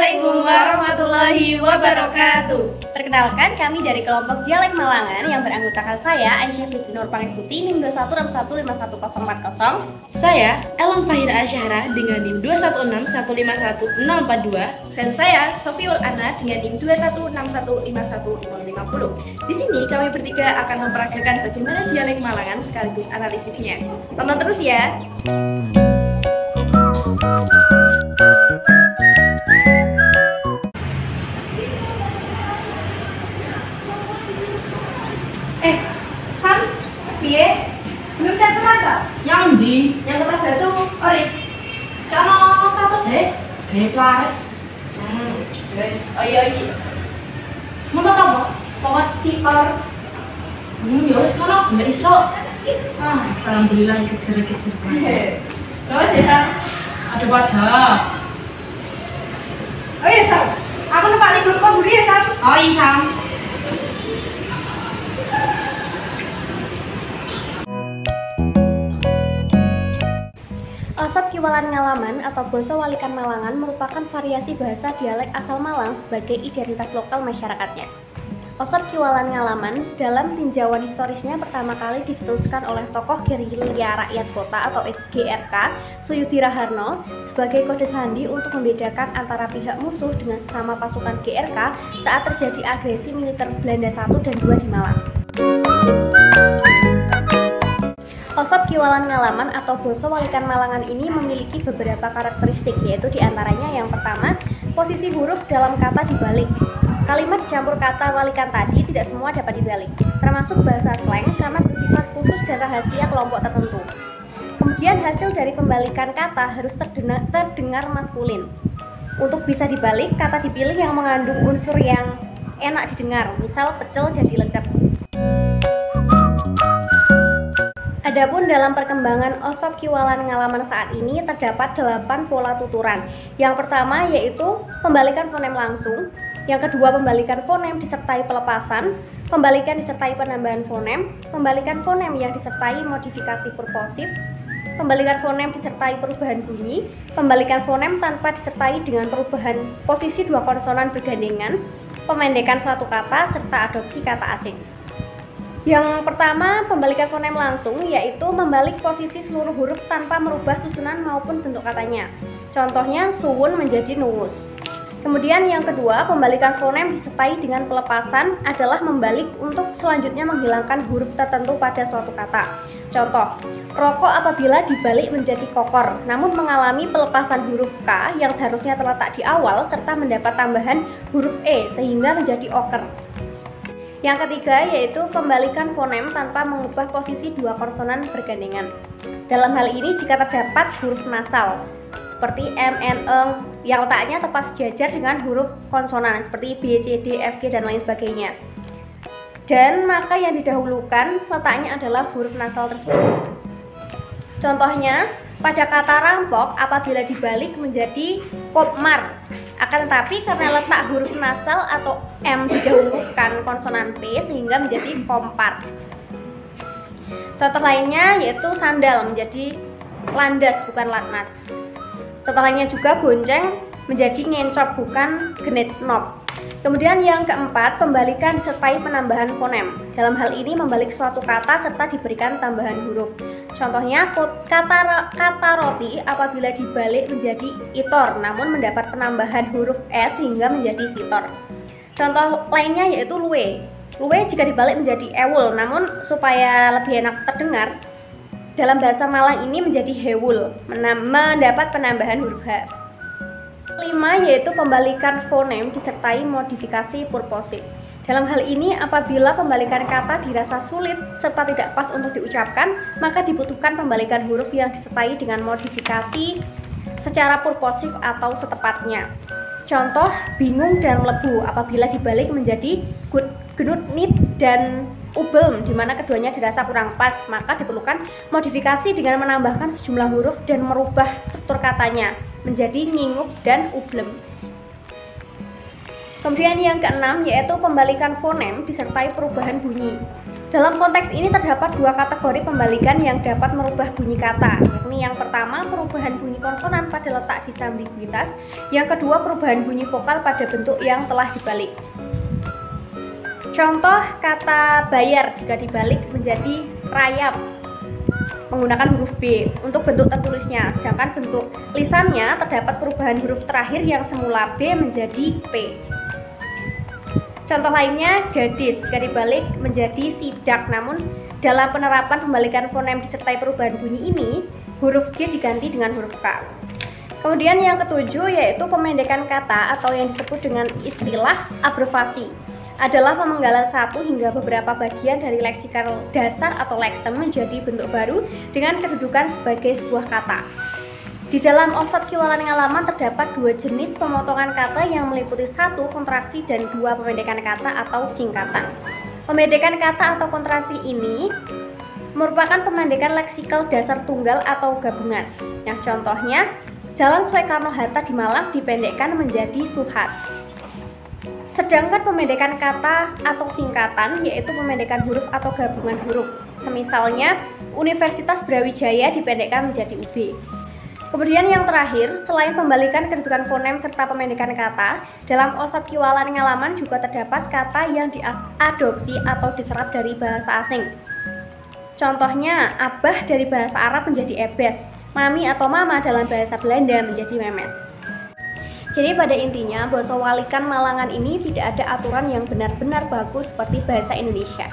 Assalamualaikum warahmatullahi wabarakatuh. Perkenalkan, kami dari kelompok Dialek Malangan yang beranggotakan saya, Aisyah Fitri Nur Pangestuti, NIM 216151040. Saya Elon Fahira Asyara dengan NIM 216151042. Dan saya, Sofiul Ana dengan NIM 216151050. Di sini kami bertiga akan memperagakan bagaimana dialek Malangan sekaligus analisisnya. Tonton terus ya. Sam, piye? Belum cek tenaga? Yang di Yang kota Batu, ori. karena status gaya plares. Guys, iya. Mau apa? Pokok sitor. Ya wis kono golek isro. Alhamdulillah kejar-kejar. Terus ya Sam? Ada pada. Oh iya Sam, aku numpak libur kok buri ya Sam? Oh iya Sam. Osop Kiwalan Ngalaman atau Basa Walikan Malangan merupakan variasi bahasa dialek asal Malang sebagai identitas lokal masyarakatnya. Osop Kiwalan Ngalaman dalam tinjauan historisnya pertama kali dicetuskan oleh tokoh gerilya rakyat kota atau GRK Suyudi Raharno sebagai kode sandi untuk membedakan antara pihak musuh dengan sesama pasukan GRK saat terjadi agresi militer Belanda 1 dan 2 di Malang. Osop Kiwalan Ngalaman atau Basa Walikan Malangan ini memiliki beberapa karakteristik, yaitu diantaranya yang pertama, posisi huruf dalam kata dibalik. Kalimat dicampur kata walikan tadi tidak semua dapat dibalik, termasuk bahasa slang karena bersifat khusus dan rahasia kelompok tertentu. Kemudian hasil dari pembalikan kata harus terdengar maskulin. Untuk bisa dibalik, kata dipilih yang mengandung unsur yang enak didengar, misal pecel jadi lecep. Adapun dalam perkembangan Osop Kiwalan Ngalaman saat ini terdapat 8 pola tuturan. Yang pertama yaitu pembalikan fonem langsung, yang kedua pembalikan fonem disertai pelepasan, pembalikan disertai penambahan fonem, pembalikan fonem yang disertai modifikasi purposif, pembalikan fonem disertai perubahan bunyi, pembalikan fonem tanpa disertai dengan perubahan posisi dua konsonan bergandengan, pemendekan suatu kata, serta adopsi kata asing. Yang pertama, pembalikan fonem langsung, yaitu membalik posisi seluruh huruf tanpa merubah susunan maupun bentuk katanya. Contohnya, suwun menjadi nuwus. Kemudian yang kedua, pembalikan fonem disertai dengan pelepasan adalah membalik untuk selanjutnya menghilangkan huruf tertentu pada suatu kata. Contoh, rokok apabila dibalik menjadi kokor, namun mengalami pelepasan huruf K yang seharusnya terletak di awal serta mendapat tambahan huruf E sehingga menjadi oker. Yang ketiga yaitu pembalikan fonem tanpa mengubah posisi dua konsonan bergandengan. Dalam hal ini jika terdapat huruf nasal seperti M, N, Eng yang letaknya tepat sejajar dengan huruf konsonan seperti B, C, D, F, G dan lain sebagainya. Dan maka yang didahulukan letaknya adalah huruf nasal tersebut. Contohnya pada kata rampok apabila dibalik menjadi kopmar. Akan tetapi karena letak huruf nasal atau M didahulukan konsonan P sehingga menjadi kompar. Contoh lainnya yaitu sandal menjadi landas bukan latnas. Contoh lainnya juga bonceng menjadi ngencop bukan genitnop. Kemudian yang keempat, pembalikan disertai penambahan fonem. Dalam hal ini membalik suatu kata serta diberikan tambahan huruf. Contohnya kata roti apabila dibalik menjadi itor namun mendapat penambahan huruf S sehingga menjadi sitor. Contoh lainnya yaitu luwe. Luwe jika dibalik menjadi ewul namun supaya lebih enak terdengar dalam bahasa Malang ini menjadi hewul, mendapat penambahan huruf H. Kelima yaitu pembalikan fonem disertai modifikasi purposif. Dalam hal ini apabila pembalikan kata dirasa sulit serta tidak pas untuk diucapkan, maka dibutuhkan pembalikan huruf yang disertai dengan modifikasi secara purposif atau setepatnya. Contoh bingung dan lebu apabila dibalik menjadi genut-nit dan ubelm di mana keduanya dirasa kurang pas, maka diperlukan modifikasi dengan menambahkan sejumlah huruf dan merubah struktur katanya menjadi ngingup dan ublem. Kemudian yang keenam yaitu pembalikan fonem disertai perubahan bunyi. Dalam konteks ini terdapat dua kategori pembalikan yang dapat merubah bunyi kata, yakni yang pertama perubahan bunyi konsonan pada letak disambiguitas, yang kedua perubahan bunyi vokal pada bentuk yang telah dibalik. Contoh kata bayar jika dibalik menjadi rayap menggunakan huruf B untuk bentuk tertulisnya, sedangkan bentuk lisannya terdapat perubahan huruf terakhir yang semula B menjadi P. Contoh lainnya, gadis jika dibalik menjadi sidak, namun dalam penerapan pembalikan fonem disertai perubahan bunyi ini, huruf G diganti dengan huruf K. Kemudian yang ketujuh yaitu pemendekan kata atau yang disebut dengan istilah abrevasi. Adalah pemenggalan satu hingga beberapa bagian dari leksikal dasar atau leksem menjadi bentuk baru dengan kedudukan sebagai sebuah kata. Di dalam Osop Kiwalan Ngalaman terdapat dua jenis pemotongan kata yang meliputi satu kontraksi dan dua pemendekan kata atau singkatan. Pemendekan kata atau kontraksi ini merupakan pemendekan leksikal dasar tunggal atau gabungan. Yang contohnya, Jalan Soekarno-Hatta di Malang dipendekkan menjadi Suhat. Sedangkan pemendekan kata atau singkatan yaitu pemendekan huruf atau gabungan huruf. Semisalnya, Universitas Brawijaya dipendekkan menjadi UB. Kemudian yang terakhir, selain pembalikan kedudukan fonem serta pemendekan kata, dalam Osop Kiwalan Ngalaman juga terdapat kata yang diadopsi atau diserap dari bahasa asing. Contohnya, abah dari bahasa Arab menjadi ebes, mami atau mama dalam bahasa Belanda menjadi memes. Jadi pada intinya, bahasa walikan Malangan ini tidak ada aturan yang benar-benar bagus seperti bahasa Indonesia.